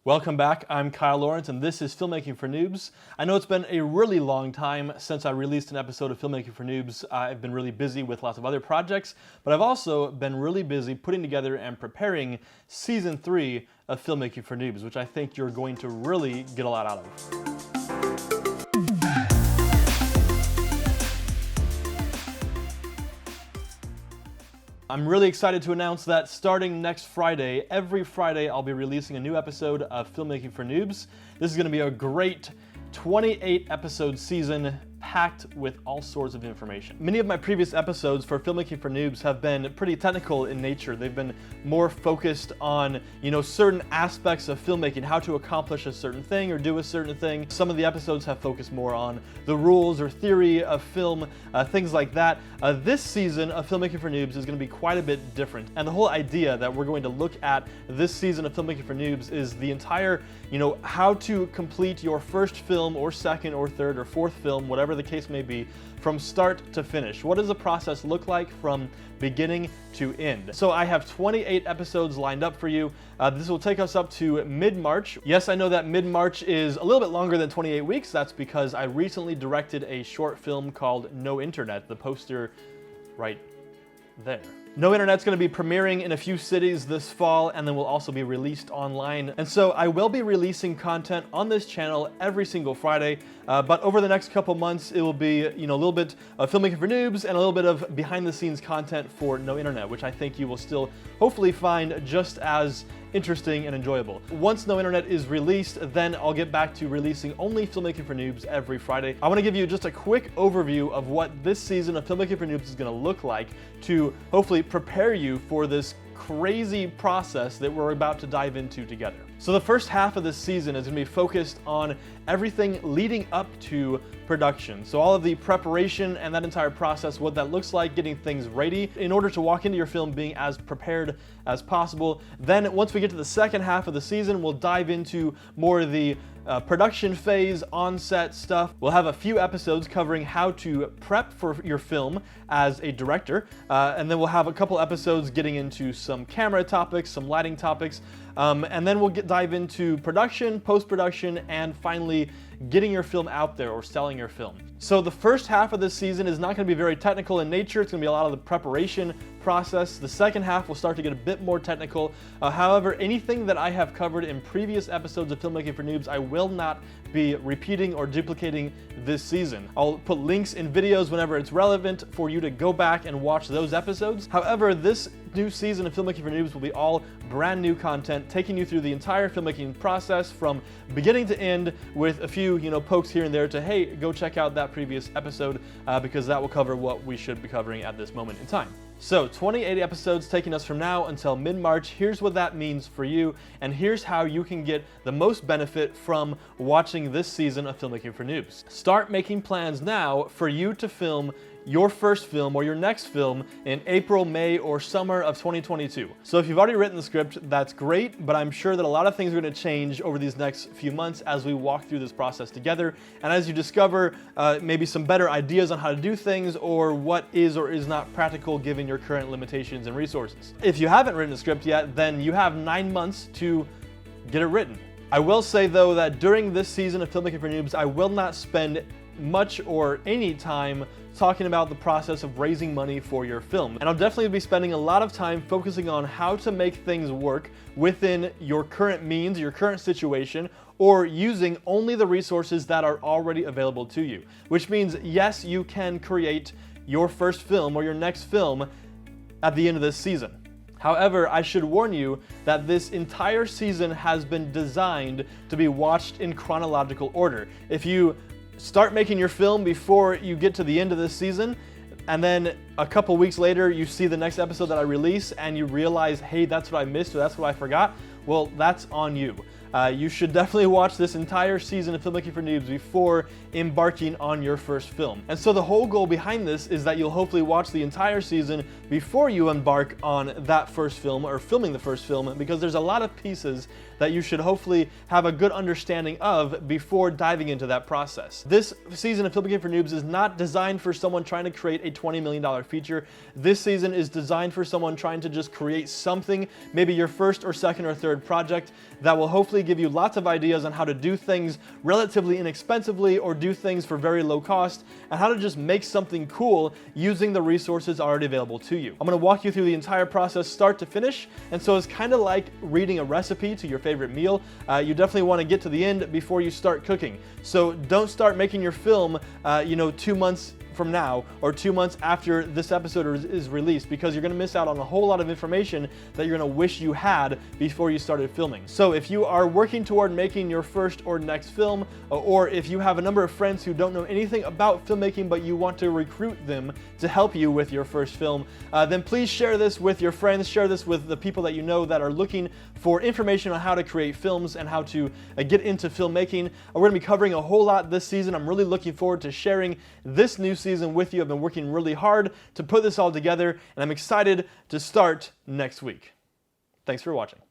Welcome back, I'm Kyle Lawrence and this is Filmmaking for Noobs. I know it's been a really long time since I released an episode of Filmmaking for Noobs. I've been really busy with lots of other projects, but I've also been really busy putting together and preparing Season 3 of Filmmaking for Noobs, which I think you're going to really get a lot out of. I'm really excited to announce that starting next Friday, every Friday I'll be releasing a new episode of Filmmaking for Noobs. This is going to be a great 28 episode season packed with all sorts of information. Many of my previous episodes for Filmmaking for Noobs have been pretty technical in nature. They've been more focused on, certain aspects of filmmaking, how to accomplish a certain thing or do a certain thing. Some of the episodes have focused more on the rules or theory of film, things like that. This season of Filmmaking for Noobs is going to be quite a bit different. And the whole idea that we're going to look at this season of Filmmaking for Noobs is the entire, how to complete your first film or second or third or fourth film, whatever the case may be, from start to finish. What does the process look like from beginning to end? So I have 28 episodes lined up for you. This will take us up to mid-March. Yes, I know that mid-March is a little bit longer than 28 weeks. That's because I recently directed a short film called No Internet, the poster right there. No Internet's going to be premiering in a few cities this fall, and then will also be released online. And so I will be releasing content on this channel every single Friday, but over the next couple months it will be a little bit of Filmmaking for Noobs and a little bit of behind the scenes content for No Internet, which I think you will still hopefully find just as interesting and enjoyable. Once No Internet is released, then I'll get back to releasing only Filmmaking for Noobs every Friday. I want to give you just a quick overview of what this season of Filmmaking for Noobs is going to look like to hopefully prepare you for this crazy process that we're about to dive into together. So the first half of this season is going to be focused on everything leading up to production. So all of the preparation and that entire process, what that looks like, getting things ready in order to walk into your film being as prepared as possible. Then once we get to the second half of the season, we'll dive into more of the production phase, on-set stuff. We'll have a few episodes covering how to prep for your film as a director, and then we'll have a couple episodes getting into some camera topics, some lighting topics, and then we'll dive into production, post-production, and finally getting your film out there or selling your film. So the first half of this season is not going to be very technical in nature. It's going to be a lot of the preparation process. The second half will start to get a bit more technical. However, anything that I have covered in previous episodes of Filmmaking for Noobs, I will not be repeating or duplicating this season. I'll put links in videos whenever it's relevant for you to go back and watch those episodes. However, this new season of Filmmaking for Noobs will be all brand new content, taking you through the entire filmmaking process from beginning to end with a few, pokes here and there to, hey, go check out that previous episode because that will cover what we should be covering at this moment in time. So 28 episodes taking us from now until mid-March. Here's what that means for you, and here's how you can get the most benefit from watching this season of Filmmaking for Noobs. Start making plans now for you to film your first film or your next film in April, May, or summer of 2022. So if you've already written the script, that's great, but I'm sure that a lot of things are going to change over these next few months as we walk through this process together, and as you discover maybe some better ideas on how to do things or what is or is not practical given your current limitations and resources. If you haven't written a script yet, then you have 9 months to get it written. I will say though that during this season of Filmmaking for Noobs, I will not spend much or any time talking about the process of raising money for your film. And I'll definitely be spending a lot of time focusing on how to make things work within your current means, your current situation, or using only the resources that are already available to you. Which means, yes, you can create your first film or your next film at the end of this season. However, I should warn you that this entire season has been designed to be watched in chronological order. If you start making your film before you get to the end of this season, and then a couple weeks later you see the next episode that I release and you realize, hey, that's what I missed or that's what I forgot, well, that's on you. You should definitely watch this entire season of Filmmaking for Noobs before embarking on your first film. And so the whole goal behind this is that you'll hopefully watch the entire season before you embark on that first film or filming the first film, because there's a lot of pieces that you should hopefully have a good understanding of before diving into that process. This season of Filmmaking for Noobs is not designed for someone trying to create a $20 million feature. This season is designed for someone trying to just create something, maybe your first or second or third project that will hopefully hopefully give you lots of ideas on how to do things relatively inexpensively or do things for very low cost, and how to just make something cool using the resources already available to you. I'm going to walk you through the entire process start to finish, and so it's kind of like reading a recipe to your favorite meal. You definitely want to get to the end before you start cooking. So don't start making your film 2 months from now or 2 months after this episode is released, because you're going to miss out on a whole lot of information that you're going to wish you had before you started filming. So if you are working toward making your first or next film, or if you have a number of friends who don't know anything about filmmaking but you want to recruit them to help you with your first film, then please share this with your friends, share this with the people that you know that are looking for information on how to create films and how to get into filmmaking. We're going to be covering a whole lot this season. I'm really looking forward to sharing this new season with you. I've been working really hard to put this all together, and I'm excited to start next week. Thanks for watching.